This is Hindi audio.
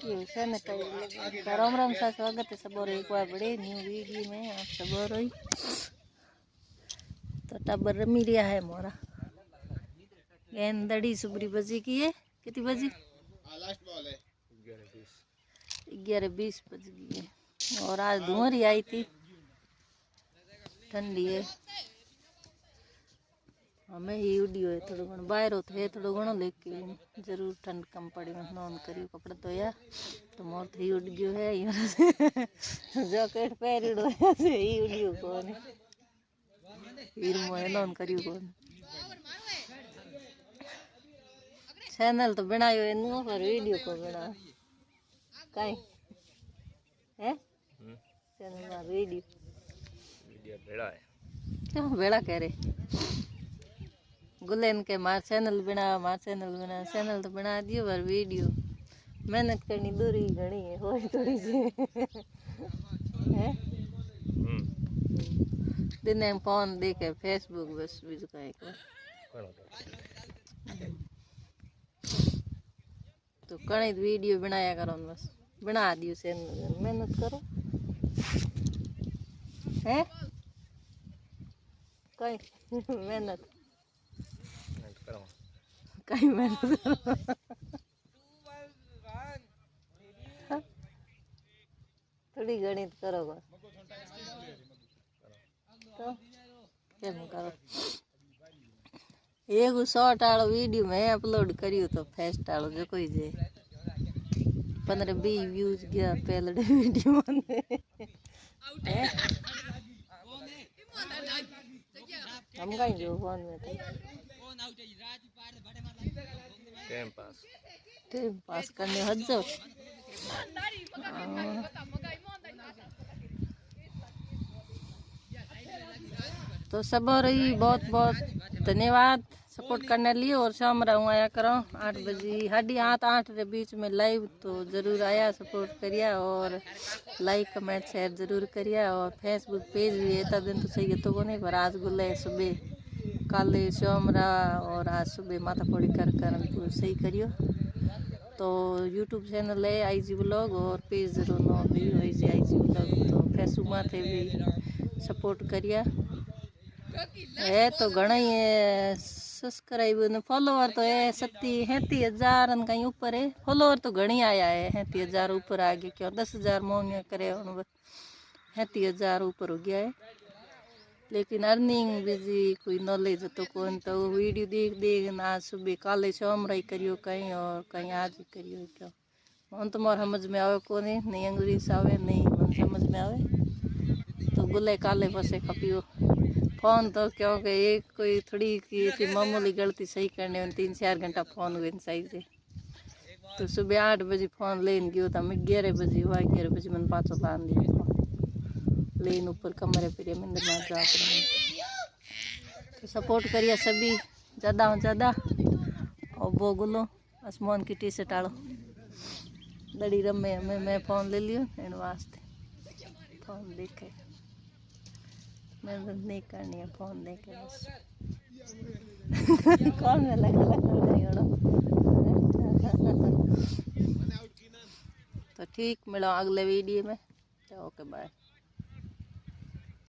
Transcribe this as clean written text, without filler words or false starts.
राम राम सा स्वागत है सब और एक बार बड़े न्यू वीडियो में आप सब और ही तो टब्बर रमी रिया है मोरा गेंदड़ी सुबरी बजी की है कितनी बजी लास्ट बॉल है 11:20 बज गई है और आज धुआरी आई थी ठंडी है हमें ही उड़ी है थोड़ा घणो बाहर होते है थोड़ा घणो लेकिन जरूर ठंड कम पड़ी मैं नॉन करी कपड़ा धोया तो मोर थी उड़ गयो है यार जैकेट पहरिड़ो है से ही उड़ियो कोन फिर मोए नॉन करियो कोन चैनल तो बनायो एनु पर वीडियो को बना काई है चैनल में वीडियो बेड़ा है क्यों बेड़ा कह रहे गुलेन के मार चैनल बना चैनल तो बना दियो पर वीडियो मेहनत करनी दूरी घनी है हो थोड़ी सी है दिन में फोन देखे फेसबुक बस बीजू कहीं तो कई वीडियो बनाया करो बस बना दियो चैनल मेहनत करो है कई मेहनत कहीं मेहनत थोड़ी गणित करो बस तो केम करो एक शॉर्ट वाला वीडियो में अपलोड करियो तो फेस्ट वाला जो कोई जे 15-20 व्यूज गया पहले वीडियो में हम कहीं जो फोन में टाइम पास करने हद जाओ तो सब रही बहुत बहुत धन्यवाद सपोर्ट करने लिए और शाम रहूँ आया करो 8 बजे 7:30 के बीच में लाइव तो ज़रूर आया सपोर्ट करिए और लाइक कमेंट शेयर ज़रूर करिए और फेसबुक पेज भी इतना दिन तो सही है तो को नहीं पर आज गुले सुबह कल शामरा और आज सुबह माता पौड़ी कर तो सही करियो तो यूट्यूब चैनल है IG ब्लॉग और पेज जरूर नो भी IG ब्लॉग तो फेसबुक माथे भी सपोर्ट करिए है तो घना ही है सब्सक्राइब फॉलोवर तो है 37,000 कहीं ऊपर है फॉलोवर तो घनी आया है 37,000 ऊपर आ गया क्यों 10,000 मोंगे करे 37,000 ऊपर हो गया है लेकिन अर्निंग बिजी कोई नॉलेज तो कौन तो वीडियो देख देख ना सुबह काले शाम रही करियो कहीं और कहीं आज ही करियो क्यों हम तो मोर समझ में आवे को नहीं अंग्रेज आवे नहीं समझ में आवे तो गुले काले बसे खपियो फोन तो क्योंकि एक कोई थोड़ी की मामूली गलती सही करने में 3-4 घंटा फोन हुए चाहिए तो सुबह 8 बजे फोन लेन गयो तो मैं 11 बजे हुआ 11 बजे मैंने 5 लान दिया लेन ऊपर कमरे पर मंदिर में जा तो सपोर्ट करिए सभी ज़्यादा से ज़्यादा और वो गुलो आसमान की टी-शर्ट आलो दड़ी रमे मैं फ़ोन ले लियो इन वास्ते फ़ोन देखे मेहनत नहीं करनी है फ़ोन देखे बस कौन में लगा तो ठीक मिलो अगले वीडियो में तो ओके बाय।